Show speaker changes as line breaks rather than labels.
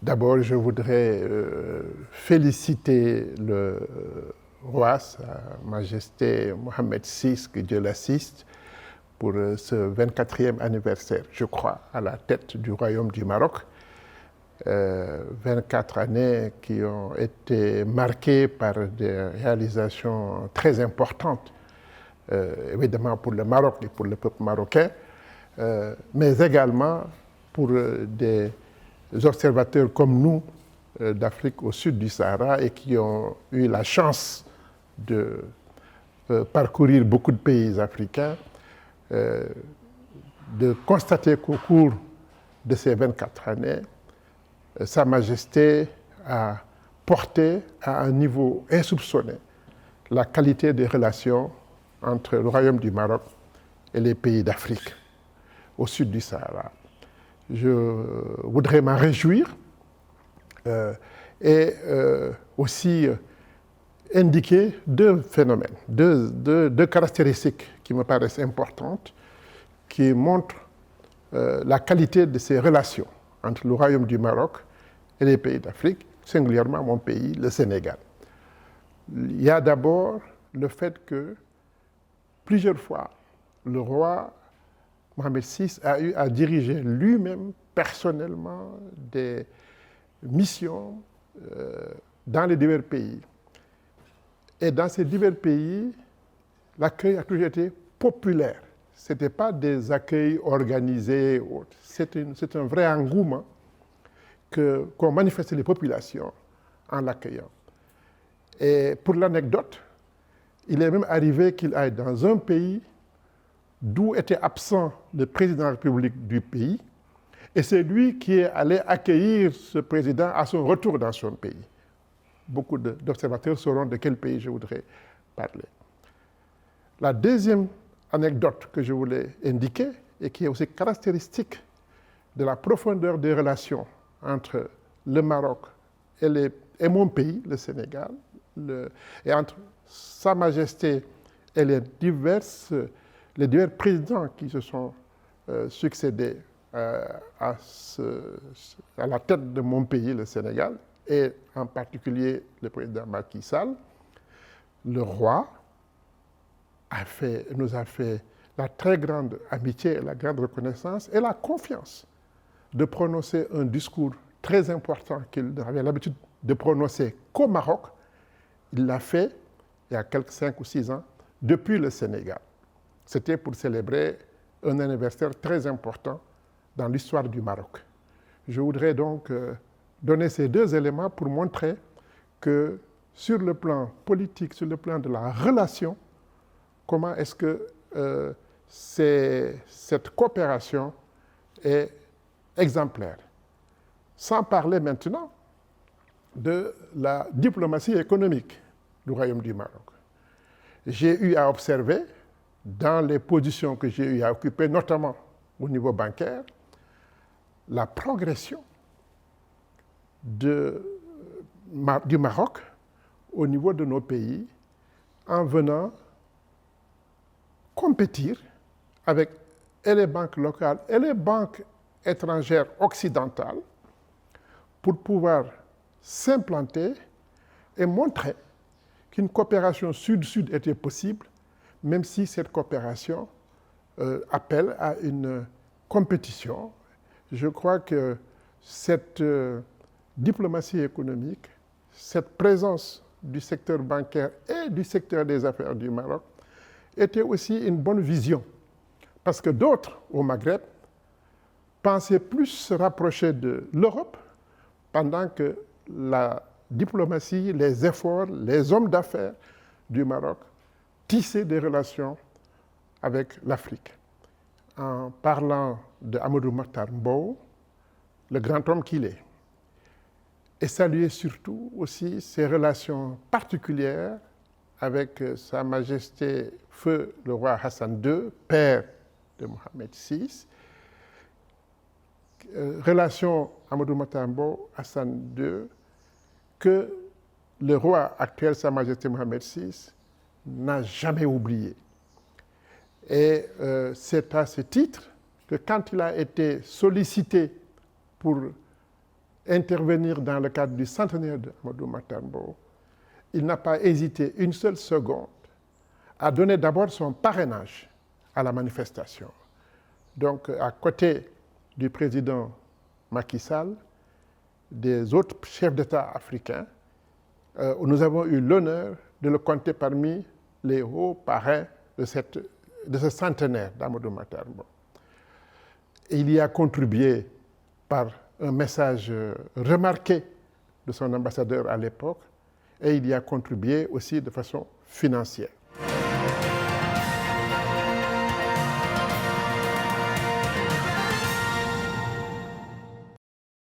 D'abord, je voudrais féliciter le roi, Sa Majesté Mohamed VI, que Dieu l'assiste, pour ce 24e anniversaire, je crois, à la tête du Royaume du Maroc. 24 années qui ont été marquées par des réalisations très importantes, évidemment pour le Maroc et pour le peuple marocain, mais également pour des observateurs comme nous d'Afrique au sud du Sahara et qui ont eu la chance de parcourir beaucoup de pays africains, de constater qu'au cours de ces 24 années, Sa Majesté a porté à un niveau insoupçonné la qualité des relations entre le Royaume du Maroc et les pays d'Afrique au sud du Sahara. Je voudrais m'en réjouir et aussi indiquer deux phénomènes, deux caractéristiques qui me paraissent importantes, qui montrent la qualité de ces relations entre le Royaume du Maroc et les pays d'Afrique, singulièrement mon pays, le Sénégal. Il y a d'abord le fait que plusieurs fois, le roi Mohamed VI a eu à diriger lui-même personnellement des missions dans les divers pays. Et dans ces divers pays, l'accueil a toujours été populaire. Ce n'était pas des accueils organisés, c'est un vrai engouement qu'ont manifesté les populations en l'accueillant. Et pour l'anecdote, il est même arrivé qu'il aille dans un pays d'où était absent le président de la République du pays, et c'est lui qui est allé accueillir ce président à son retour dans son pays. Beaucoup d'observateurs sauront de quel pays je voudrais parler. La deuxième anecdote que je voulais indiquer, et qui est aussi caractéristique de la profondeur des relations entre le Maroc et mon pays, le Sénégal, et entre Sa Majesté et les divers présidents qui se sont succédés à la tête de mon pays, le Sénégal, et en particulier le président Macky Sall, le roi nous a fait la très grande amitié, la grande reconnaissance et la confiance de prononcer un discours très important qu'il avait l'habitude de prononcer qu'au Maroc. Il l'a fait il y a quelques 5 ou 6 ans depuis le Sénégal. C'était pour célébrer un anniversaire très important dans l'histoire du Maroc. Je voudrais donc donner ces deux éléments pour montrer que sur le plan politique, sur le plan de la relation, comment est-ce que cette coopération est exemplaire. Sans parler maintenant de la diplomatie économique du Royaume du Maroc. J'ai eu à observer, dans les positions que j'ai eu à occuper, notamment au niveau bancaire, la progression du Maroc au niveau de nos pays en venant compétir avec et les banques locales et les banques étrangères occidentales pour pouvoir s'implanter et montrer qu'une coopération sud-sud était possible, même si cette coopération appelle à une compétition. Je crois que cette diplomatie économique, cette présence du secteur bancaire et du secteur des affaires du Maroc était aussi une bonne vision. Parce que d'autres au Maghreb pensaient plus se rapprocher de l'Europe pendant que la diplomatie, les efforts, les hommes d'affaires du Maroc tissaient des relations avec l'Afrique. En parlant de Amadou Mahtar Mbow, le grand homme qu'il est, et saluer surtout aussi ses relations particulières avec Sa Majesté Feu le roi Hassan II, père de Mohamed VI. Relation Amadou Mahtar Mbow, Hassan II, que le roi actuel, Sa Majesté Mohamed VI, n'a jamais oublié. Et c'est à ce titre que quand il a été sollicité pour intervenir dans le cadre du centenaire de Amadou Mahtar Mbow, il n'a pas hésité une seule seconde à donner d'abord son parrainage à la manifestation. Donc, à côté du président Macky Sall, des autres chefs d'État africains, nous avons eu l'honneur de le compter parmi les hauts parrains de ce centenaire d'Amadou Mahtar Mbow. Il y a contribué par un message remarqué de son ambassadeur à l'époque, et il y a contribué aussi de façon financière.